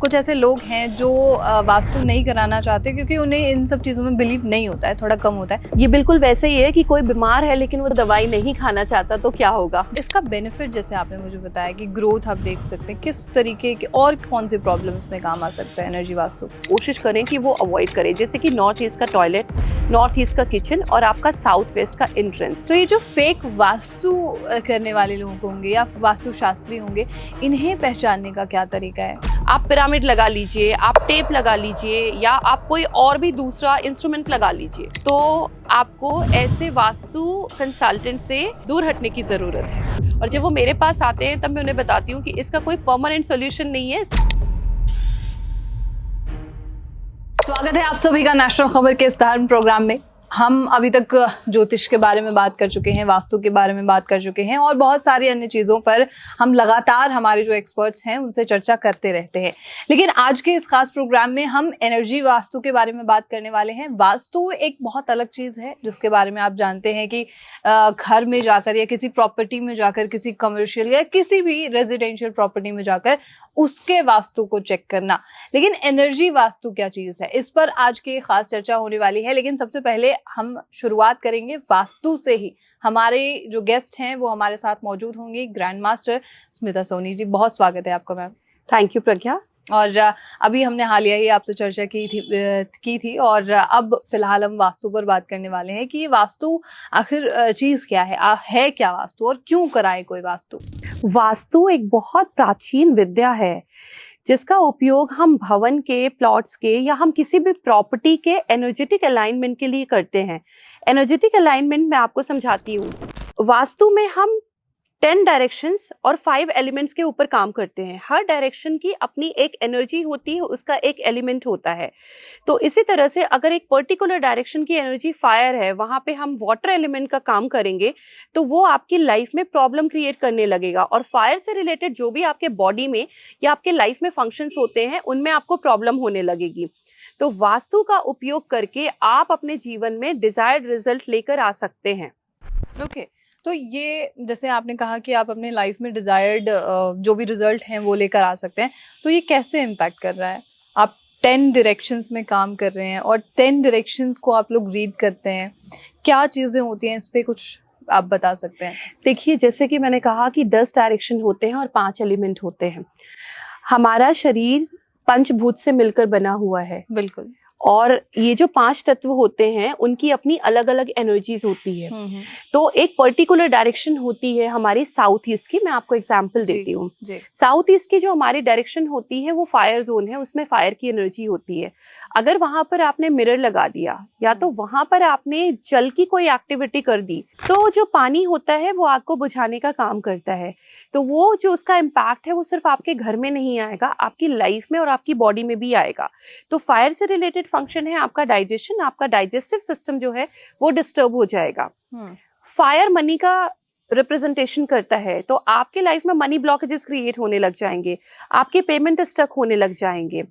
कुछ ऐसे लोग हैं जो वास्तु नहीं कराना चाहते क्योंकि उन्हें इन सब चीज़ों में बिलीव नहीं होता है, थोड़ा कम होता है। ये बिल्कुल वैसे ही है कि कोई बीमार है लेकिन वो दवाई नहीं खाना चाहता तो क्या होगा। इसका बेनिफिट जैसे आपने मुझे बताया कि ग्रोथ आप देख सकते हैं, किस तरीके के और कौन से प्रॉब्लम्स में काम आ सकता है एनर्जी वास्तु। कोशिश करें कि वो अवॉइड करें, जैसे कि नॉर्थ ईस्ट का टॉयलेट, नॉर्थ ईस्ट का किचन और आपका साउथ वेस्ट का एंट्रेंस। तो ये जो फेक वास्तु करने वाले लोग होंगे या वास्तुशास्त्री होंगे, इन्हें पहचानने का क्या तरीका है? आप पिरामिड लगा लीजिए, आप टेप लगा लीजिए, या आप कोई और भी दूसरा इंस्ट्रूमेंट लगा लीजिए, तो आपको ऐसे वास्तु कंसल्टेंट से दूर हटने की ज़रूरत है। और जब वो मेरे पास आते हैं तब मैं उन्हें बताती हूँ कि इसका कोई परमानेंट सोल्यूशन नहीं है। स्वागत है आप सभी का नेशनल खबर के इस धर्म प्रोग्राम में। हम अभी तक ज्योतिष के बारे में बात कर चुके हैं, वास्तु के बारे में बात कर चुके हैं और बहुत सारी अन्य चीज़ों पर हम लगातार हमारे जो एक्सपर्ट्स हैं उनसे चर्चा करते रहते हैं। लेकिन आज के इस खास प्रोग्राम में हम एनर्जी वास्तु के बारे में बात करने वाले हैं। वास्तु एक बहुत अलग चीज़ है जिसके बारे में आप जानते हैं कि घर में जाकर या किसी प्रॉपर्टी में जाकर, किसी कमर्शियल या किसी भी रेजिडेंशियल प्रॉपर्टी में जाकर उसके वास्तु को चेक करना। लेकिन एनर्जी वास्तु क्या चीज़ है, इस पर आज की खास चर्चा होने वाली है। लेकिन सबसे पहले हम शुरुआत करेंगे वास्तु से ही। हमारे जो गेस्ट हैं वो हमारे साथ मौजूद होंगी, ग्रैंड मास्टर स्मिता सोनी जी। बहुत स्वागत है आपका मैम। थैंक यू प्रज्ञा। और अभी हमने हालिया ही आपसे चर्चा की थी और अब फिलहाल हम वास्तु पर बात करने वाले हैं कि ये वास्तु आखिर चीज़ क्या है क्या वास्तु और क्यों कराए कोई वास्तु? वास्तु एक बहुत प्राचीन विद्या है जिसका उपयोग हम भवन के, प्लॉट्स के या हम किसी भी प्रॉपर्टी के एनर्जेटिक अलाइनमेंट के लिए करते हैं। एनर्जेटिक अलाइनमेंट मैं आपको समझाती हूँ। वास्तु में हम 10 डायरेक्शंस और 5 एलिमेंट्स के ऊपर काम करते हैं। हर डायरेक्शन की अपनी एक एनर्जी होती है, उसका एक एलिमेंट होता है। तो इसी तरह से अगर एक पर्टिकुलर डायरेक्शन की एनर्जी फायर है, वहाँ पे हम वाटर एलिमेंट का काम करेंगे तो वो आपकी लाइफ में प्रॉब्लम क्रिएट करने लगेगा। और फायर से रिलेटेड जो भी आपके बॉडी में या आपके लाइफ में फंक्शंस होते हैं उनमें आपको प्रॉब्लम होने लगेगी। तो वास्तु का उपयोग करके आप अपने जीवन में डिजायर्ड रिजल्ट लेकर आ सकते हैं। ओके तो ये जैसे आपने कहा कि आप अपने लाइफ में डिजायर्ड जो भी रिजल्ट हैं वो लेकर आ सकते हैं, तो ये कैसे इम्पैक्ट कर रहा है? आप 10 डायरेक्शंस में काम कर रहे हैं और 10 डायरेक्शंस को आप लोग रीड करते हैं, क्या चीज़ें होती हैं, इस पे कुछ आप बता सकते हैं? देखिए, जैसे कि मैंने कहा कि 10 डायरेक्शन होते हैं और 5 एलिमेंट होते हैं। हमारा शरीर पंचभूत से मिलकर बना हुआ है। बिल्कुल। और ये जो 5 तत्व होते हैं उनकी अपनी अलग अलग एनर्जीज होती है। तो एक पर्टिकुलर डायरेक्शन होती है हमारी साउथ ईस्ट की। मैं आपको एग्जांपल देती हूँ। साउथ ईस्ट की जो हमारी डायरेक्शन होती है वो फायर जोन है, उसमें फायर की एनर्जी होती है। अगर वहां पर आपने मिरर लगा दिया या तो वहां पर आपने जल की कोई एक्टिविटी कर दी तो जो पानी होता है वो आग को बुझाने का काम करता है। तो वो जो उसका इम्पैक्ट है वो सिर्फ आपके घर में नहीं आएगा, आपकी लाइफ में और आपकी बॉडी में भी आएगा। तो फायर से रिलेटेड फंक्शन है आपका डाइजेशन, आपका डाइजेस्टिव सिस्टम जो है वो डिस्टर्ब हो जाएगा। फायर मनी का रिप्रेजेंटेशन करता है, तो आपके लाइफ में मनी ब्लॉकेजेस क्रिएट होने लग जाएंगे, आपके पेमेंट स्टक होने लग जाएंगे।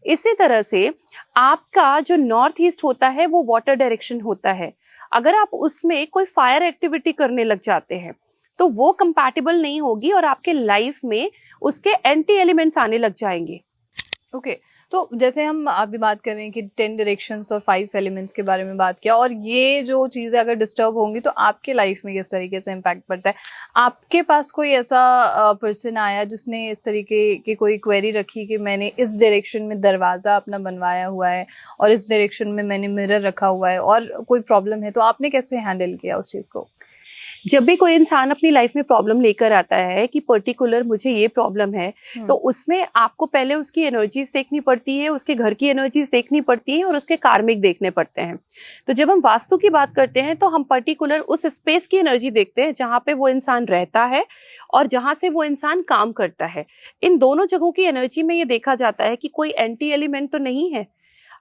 इसी तरह से आपका जो नॉर्थ ईस्ट होता है वो वाटर डायरेक्शन होता है। अगर आप उसमें कोई फायर एक्टिविटी करने लग जाते हैं तो वो कंपैटिबल नहीं होगी और आपके लाइफ में उसके एंटी एलिमेंट्स आने लग जाएंगे। ओके तो जैसे हम अभी बात कर रहे हैं कि 10 डायरेक्शंस और 5 एलिमेंट्स के बारे में बात किया, और ये जो चीज़ें अगर डिस्टर्ब होंगी तो आपके लाइफ में किस तरीके से इम्पैक्ट पड़ता है? आपके पास कोई ऐसा पर्सन आया जिसने इस तरीके की कोई क्वेरी रखी कि मैंने इस डायरेक्शन में दरवाज़ा अपना बनवाया हुआ है और इस डायरेक्शन में मैंने मिरर रखा हुआ है और कोई प्रॉब्लम है, तो आपने कैसे हैंडल किया उस चीज़ को? जब भी कोई इंसान अपनी लाइफ में प्रॉब्लम लेकर आता है कि पर्टिकुलर मुझे ये प्रॉब्लम है, तो उसमें आपको पहले उसकी एनर्जीज देखनी पड़ती है, उसके घर की एनर्जीज देखनी पड़ती है और उसके कार्मिक देखने पड़ते हैं। तो जब हम वास्तु की बात करते हैं तो हम पर्टिकुलर उस स्पेस की एनर्जी देखते हैं जहाँ पे वो इंसान रहता है और जहाँ से वो इंसान काम करता है। इन दोनों जगहों की एनर्जी में ये देखा जाता है कि कोई एंटी एलिमेंट तो नहीं है।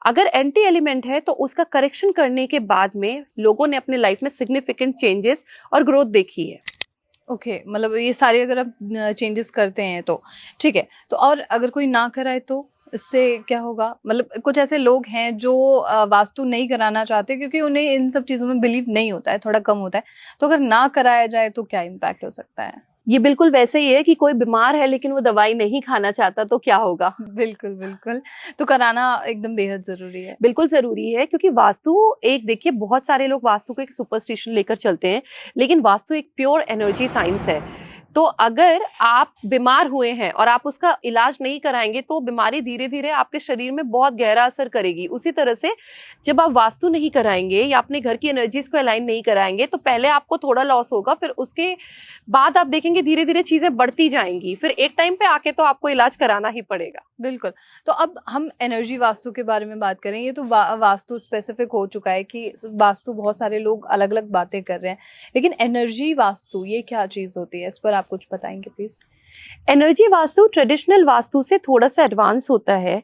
अगर एंटी एलिमेंट है तो उसका करेक्शन करने के बाद में लोगों ने अपने लाइफ में सिग्निफिकेंट चेंजेस और ग्रोथ देखी है। ओके मतलब ये सारे अगर आप चेंजेस करते हैं तो ठीक है, तो और अगर कोई ना कराए तो इससे क्या होगा? मतलब कुछ ऐसे लोग हैं जो वास्तु नहीं कराना चाहते क्योंकि उन्हें इन सब चीज़ों में बिलीव नहीं होता है, थोड़ा कम होता है, तो अगर ना कराया जाए तो क्या इम्पैक्ट हो सकता है? ये बिल्कुल वैसे ही है कि कोई बीमार है लेकिन वो दवाई नहीं खाना चाहता तो क्या होगा। बिल्कुल बिल्कुल, तो कराना एकदम बेहद जरूरी है। बिल्कुल जरूरी है, क्योंकि वास्तु एक, देखिए बहुत सारे लोग वास्तु को एक सुपरस्टिशन लेकर चलते हैं, लेकिन वास्तु एक प्योर एनर्जी साइंस है। तो अगर आप बीमार हुए हैं और आप उसका इलाज नहीं कराएंगे तो बीमारी धीरे धीरे आपके शरीर में बहुत गहरा असर करेगी। उसी तरह से जब आप वास्तु नहीं कराएंगे या अपने घर की एनर्जीज को अलाइन नहीं कराएंगे तो पहले आपको थोड़ा लॉस होगा, फिर उसके बाद आप देखेंगे धीरे धीरे चीजें बढ़ती जाएंगी, फिर एक टाइम पे आके तो आपको इलाज कराना ही पड़ेगा। बिल्कुल। तो अब हम एनर्जी वास्तु के बारे में बात करें। ये तो वास्तु स्पेसिफिक हो चुका है कि वास्तु बहुत सारे लोग अलग अलग बातें कर रहे हैं, लेकिन एनर्जी वास्तु ये क्या चीज होती है, इस पर आप कुछ बताएंगे please. Energy vastu traditional vastu से थोड़ा सा एडवांस होता है।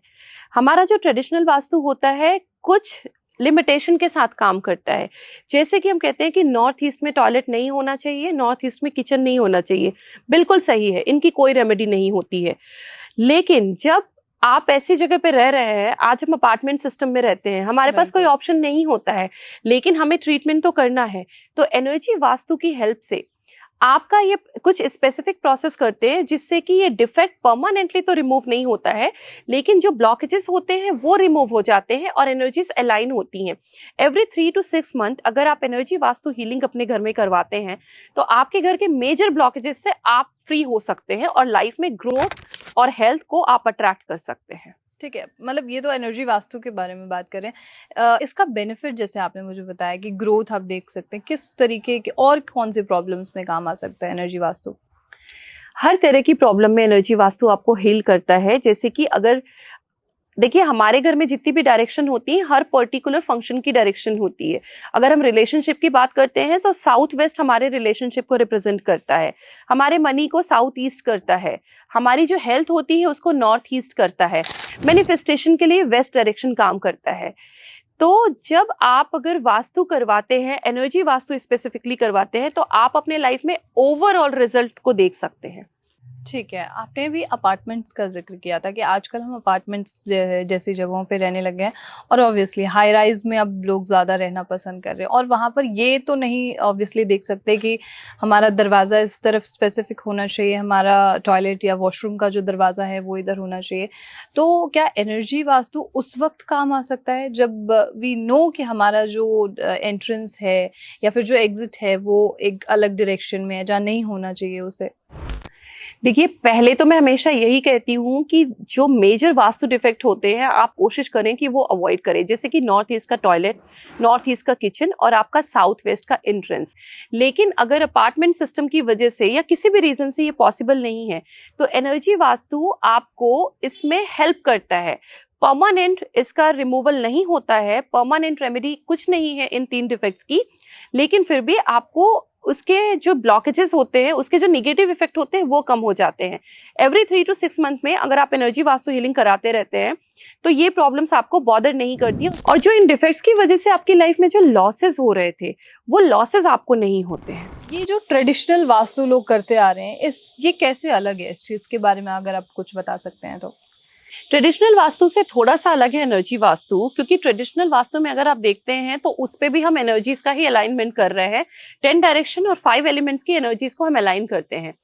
हमारा जो ट्रेडिशनल वास्तु होता है कुछ लिमिटेशन के साथ काम करता है। जैसे कि हम कहते हैं कि नॉर्थ ईस्ट में टॉयलेट नहीं होना चाहिए, नॉर्थ ईस्ट में किचन नहीं होना चाहिए, बिल्कुल सही है, इनकी कोई रेमेडी नहीं होती है। लेकिन जब आप ऐसी जगह पे रह रहे हैं, आज हम अपार्टमेंट सिस्टम में रहते हैं, हमारे पास कोई ऑप्शन नहीं होता है, लेकिन हमें ट्रीटमेंट तो करना है, तो एनर्जी वास्तु की हेल्प से आपका ये कुछ स्पेसिफिक प्रोसेस करते हैं जिससे कि ये डिफेक्ट परमानेंटली तो रिमूव नहीं होता है, लेकिन जो ब्लॉकेजेस होते हैं वो रिमूव हो जाते हैं और एनर्जीज अलाइन होती हैं। एवरी 3 to 6 मंथ अगर आप एनर्जी वास्तु हीलिंग अपने घर में करवाते हैं तो आपके घर के मेजर ब्लॉकेजेस से आप फ्री हो सकते हैं और लाइफ में ग्रोथ और हेल्थ को आप अट्रैक्ट कर सकते हैं। ठीक है, मतलब ये तो एनर्जी वास्तु के बारे में बात करें। इसका बेनिफिट जैसे आपने मुझे बताया कि ग्रोथ आप देख सकते हैं, किस तरीके के और कौन से प्रॉब्लम्स में काम आ सकता है एनर्जी वास्तु? हर तरह की प्रॉब्लम में एनर्जी वास्तु आपको हील करता है। जैसे कि अगर देखिए हमारे घर में जितनी भी डायरेक्शन होती है हर पर्टिकुलर फंक्शन की डायरेक्शन होती है। अगर हम रिलेशनशिप की बात करते हैं तो साउथ वेस्ट हमारे रिलेशनशिप को रिप्रेजेंट करता है, हमारे मनी को साउथ ईस्ट करता है, हमारी जो हेल्थ होती है उसको नॉर्थ ईस्ट करता है, मैनिफेस्टेशन के लिए वेस्ट डायरेक्शन काम करता है। तो जब आप अगर वास्तु करवाते हैं, एनर्जी वास्तु स्पेसिफिकली करवाते हैं, तो आप अपने लाइफ में ओवरऑल रिजल्ट को देख सकते हैं। ठीक है, आपने भी अपार्टमेंट्स का जिक्र किया था कि आजकल हम अपार्टमेंट्स जैसी जगहों पे रहने लगे हैं और ऑब्वियसली हाई राइज में अब लोग ज़्यादा रहना पसंद कर रहे हैं, और वहाँ पर ये तो नहीं ऑब्वियसली देख सकते कि हमारा दरवाज़ा इस तरफ स्पेसिफिक होना चाहिए, हमारा टॉयलेट या वॉशरूम का जो दरवाज़ा है वो इधर होना चाहिए। तो क्या एनर्जी वास्तु उस वक्त काम आ सकता है जब वी नो कि हमारा जो एंट्रेंस है या फिर जो एग्जिट है वो एक अलग डायरेक्शन में है जहाँ नहीं होना चाहिए उसे? देखिए पहले तो मैं हमेशा यही कहती हूँ कि जो मेजर वास्तु डिफेक्ट होते हैं आप कोशिश करें कि वो अवॉइड करें, जैसे कि नॉर्थ ईस्ट का टॉयलेट, नॉर्थ ईस्ट का किचन और आपका साउथ वेस्ट का एंट्रेंस। लेकिन अगर अपार्टमेंट सिस्टम की वजह से या किसी भी रीजन से ये पॉसिबल नहीं है तो एनर्जी वास्तु आपको इसमें हेल्प करता है। परमानेंट इसका रिमूवल नहीं होता है, परमानेंट रेमेडी कुछ नहीं है इन 3 डिफेक्ट्स की, लेकिन फिर भी आपको उसके जो ब्लॉकेजेस होते हैं, उसके जो निगेटिव इफेक्ट होते हैं वो कम हो जाते हैं। एवरी 3 to 6 मंथ में अगर आप एनर्जी वास्तु हीलिंग कराते रहते हैं तो ये प्रॉब्लम्स आपको बॉदर नहीं करती, और जो इन डिफेक्ट्स की वजह से आपकी लाइफ में जो लॉसेस हो रहे थे वो लॉसेस आपको नहीं होते हैं। ये जो ट्रेडिशनल वास्तु लोग करते आ रहे हैं, ये कैसे अलग है? इस चीज़ के बारे में अगर आप कुछ बता सकते हैं तो। ट्रेडिशनल वास्तु से थोड़ा सा अलग है एनर्जी वास्तु, क्योंकि ट्रेडिशनल वास्तु में अगर आप देखते हैं तो उस पे भी हम एनर्जीज का ही अलाइनमेंट कर रहे हैं। 10 डायरेक्शन और 5 एलिमेंट्स की एनर्जीज को हम अलाइन करते हैं।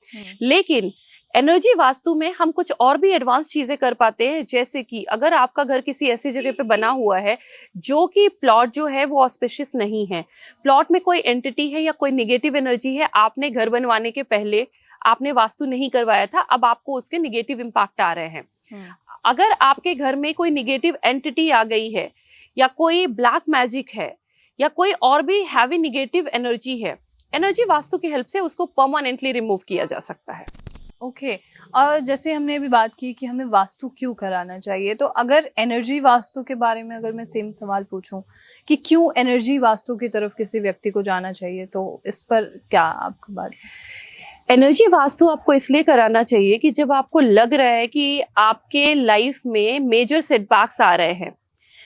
लेकिन एनर्जी वास्तु में हम कुछ और भी एडवांस चीजें कर पाते हैं, जैसे कि अगर आपका घर किसी ऐसी जगह पे बना हुआ है जो कि प्लॉट जो है वो ऑस्पिशियस नहीं है, प्लॉट में कोई एंटिटी है या कोई निगेटिव एनर्जी है, आपने घर बनवाने के पहले आपने वास्तु नहीं करवाया था, अब आपको उसके निगेटिव इम्पैक्ट आ रहे हैं। अगर आपके घर में कोई निगेटिव एंटिटी आ गई है या कोई ब्लैक मैजिक है या कोई और भी हैवी निगेटिव एनर्जी है, एनर्जी वास्तु की हेल्प से उसको परमानेंटली रिमूव किया जा सकता है। ओके, और जैसे हमने अभी बात की कि हमें वास्तु क्यों कराना चाहिए, तो अगर एनर्जी वास्तु के बारे में अगर मैं सेम सवाल पूछूं कि क्यों एनर्जी वास्तु की तरफ किसी व्यक्ति को जाना चाहिए, तो इस पर क्या आपकी बात है? एनर्जी वास्तु आपको इसलिए कराना चाहिए कि जब आपको लग रहा है कि आपके लाइफ में मेजर सेटबैक्स आ रहे हैं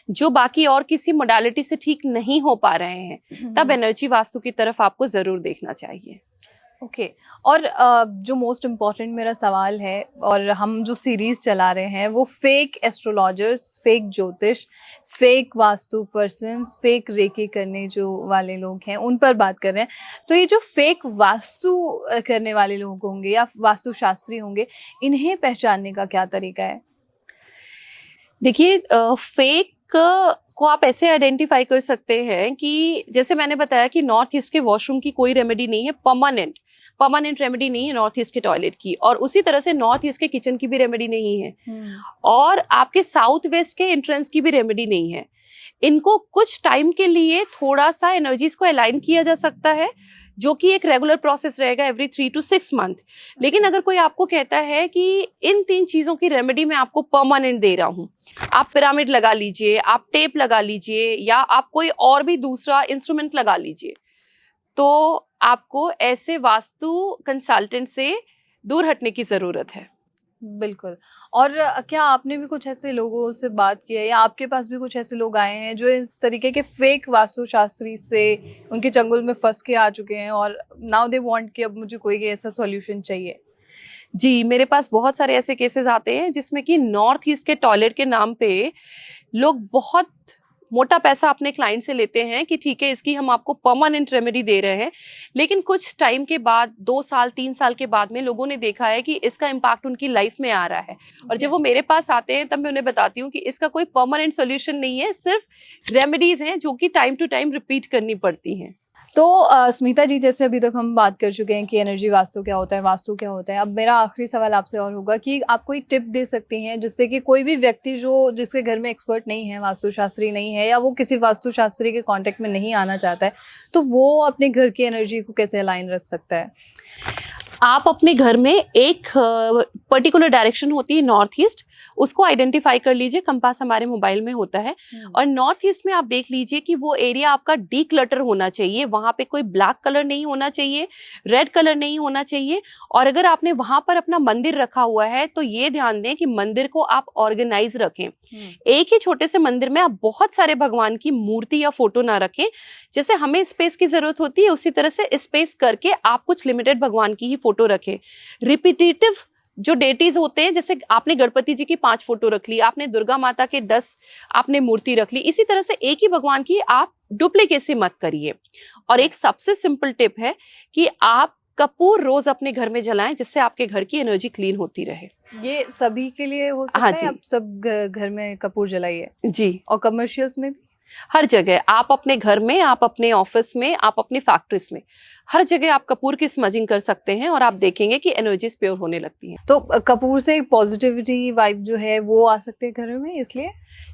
जो बाकी और किसी मोडालिटी से ठीक नहीं हो पा रहे हैं, तब एनर्जी वास्तु की तरफ आपको जरूर देखना चाहिए। ओके और जो मोस्ट इम्पॉर्टेंट मेरा सवाल है, और हम जो सीरीज चला रहे हैं वो फेक एस्ट्रोलॉजर्स, फेक ज्योतिष, fake vastu persons, fake reiki करने जो वाले लोग हैं उन पर बात कर रहे हैं। तो ये जो फेक वास्तु करने वाले लोग होंगे या वास्तु शास्त्री होंगे, इन्हें पहचानने का क्या तरीका है? देखिए, फेक को आप ऐसे आइडेंटिफाई कर सकते हैं कि जैसे मैंने बताया कि नॉर्थ ईस्ट के वॉशरूम की कोई रेमेडी नहीं है, परमानेंट रेमेडी नहीं है नॉर्थ ईस्ट के टॉयलेट की, और उसी तरह से नॉर्थ ईस्ट के किचन की भी रेमेडी नहीं है, और आपके साउथ वेस्ट के एंट्रेंस की भी रेमेडी नहीं है। इनको कुछ टाइम के लिए थोड़ा सा एनर्जीज को अलाइन किया जा सकता है, जो कि एक रेगुलर प्रोसेस रहेगा एवरी 3 to 6 मंथ। लेकिन अगर कोई आपको कहता है कि इन 3 चीजों की रेमेडी मैं आपको परमानेंट दे रहा हूँ, आप पिरामिड लगा लीजिए, आप टेप लगा लीजिए, या आप कोई और भी दूसरा इंस्ट्रूमेंट लगा लीजिए, तो आपको ऐसे वास्तु कंसल्टेंट से दूर हटने की जरूरत है। बिल्कुल। और क्या आपने भी कुछ ऐसे लोगों से बात की है, या आपके पास भी कुछ ऐसे लोग आए हैं जो इस तरीके के फेक वास्तुशास्त्री से उनके चंगुल में फंस के आ चुके हैं और नाउ दे वांट कि अब मुझे कोई ऐसा सॉल्यूशन चाहिए? जी, मेरे पास बहुत सारे ऐसे केसेस आते हैं जिसमें कि नॉर्थ ईस्ट के टॉयलेट के नाम पे लोग बहुत मोटा पैसा अपने क्लाइंट से लेते हैं कि ठीक है, इसकी हम आपको परमानेंट रेमेडी दे रहे हैं, लेकिन कुछ टाइम के बाद, 2 साल 3 साल के बाद में लोगों ने देखा है कि इसका इम्पैक्ट उनकी लाइफ में आ रहा है। और जब वो मेरे पास आते हैं तब मैं उन्हें बताती हूँ कि इसका कोई परमानेंट सोल्यूशन नहीं है, सिर्फ रेमेडीज हैं जो कि टाइम टू टाइम रिपीट करनी पड़ती हैं। तो स्मिता जी, जैसे अभी तक हम बात कर चुके हैं कि एनर्जी वास्तु क्या होता है, वास्तु क्या होता है, अब मेरा आखिरी सवाल आपसे और होगा कि आप कोई टिप दे सकती हैं जिससे कि कोई भी व्यक्ति जो जिसके घर में एक्सपर्ट नहीं है, वास्तुशास्त्री नहीं है, या वो किसी वास्तुशास्त्री के कांटेक्ट में नहीं आना चाहता है, तो वो अपने घर की एनर्जी को कैसे अलाइन रख सकता है? आप अपने घर में एक पर्टिकुलर डायरेक्शन होती है नॉर्थ ईस्ट, उसको आइडेंटिफाई कर लीजिए, कंपास हमारे मोबाइल में होता है, और नॉर्थ ईस्ट में आप देख लीजिए कि वो एरिया आपका डीक्लटर होना चाहिए, वहां पे कोई ब्लैक कलर नहीं होना चाहिए, रेड कलर नहीं होना चाहिए। और अगर आपने वहां पर अपना मंदिर रखा हुआ है तो ये ध्यान दें कि मंदिर को आप ऑर्गेनाइज रखें। एक ही छोटे से मंदिर में आप बहुत सारे भगवान की मूर्ति या फोटो ना रखें। जैसे हमें स्पेस की जरूरत होती है, उसी तरह से स्पेस करके आप कुछ लिमिटेड भगवान की ही फोटो रखें। रिपीटेटिव जो डेटीज होते हैं, जैसे आपने गणपति जी की 5 फोटो रख ली, आपने दुर्गा माता के 10 आपने मूर्ति रख ली, इसी तरह से एक ही भगवान की आप डुप्लीकेसी मत करिए। और एक सबसे सिंपल टिप है कि आप कपूर रोज अपने घर में जलाएं, जिससे आपके घर की एनर्जी क्लीन होती रहे। ये सभी के लिए हो सकता है? आप सब घर में कपूर जलाइए जी, और कमर्शियल्स में भी? हर जगह, आप अपने घर में, आप अपने ऑफिस में, आप अपनी फैक्ट्रीज में, हर जगह आप कपूर की स्मजिंग कर सकते हैं और आप देखेंगे कि एनर्जीज प्योर होने लगती हैं। तो कपूर से पॉजिटिविटी वाइब जो है वो आ सकते हैं घर में, इसलिए?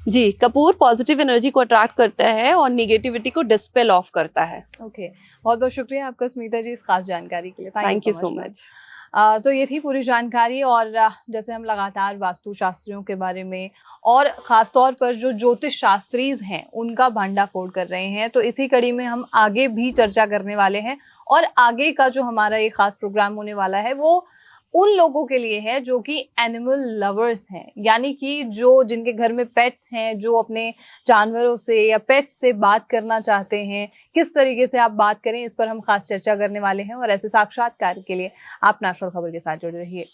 जी, कपूर पॉजिटिव एनर्जी को अट्रैक्ट करता है और निगेटिविटी को डिस्पेल ऑफ करता है। ओके, बहुत बहुत शुक्रिया आपका स्मिता जी इस खास जानकारी के लिए। Thank you so much. तो ये थी पूरी जानकारी। और जैसे हम लगातार वास्तुशास्त्रियों के बारे में और ख़ास तौर पर जो ज्योतिष शास्त्रीज हैं उनका भांडाफोड़ कर रहे हैं, तो इसी कड़ी में हम आगे भी चर्चा करने वाले हैं। और आगे का जो हमारा ये खास प्रोग्राम होने वाला है वो उन लोगों के लिए है जो कि एनिमल लवर्स हैं, यानी कि जो जिनके घर में पेट्स हैं, जो अपने जानवरों से या पेट्स से बात करना चाहते हैं। किस तरीके से आप बात करें, इस पर हम खास चर्चा करने वाले हैं। और ऐसे साक्षात्कार के लिए आप नेशनल खबर के साथ जुड़े रहिए।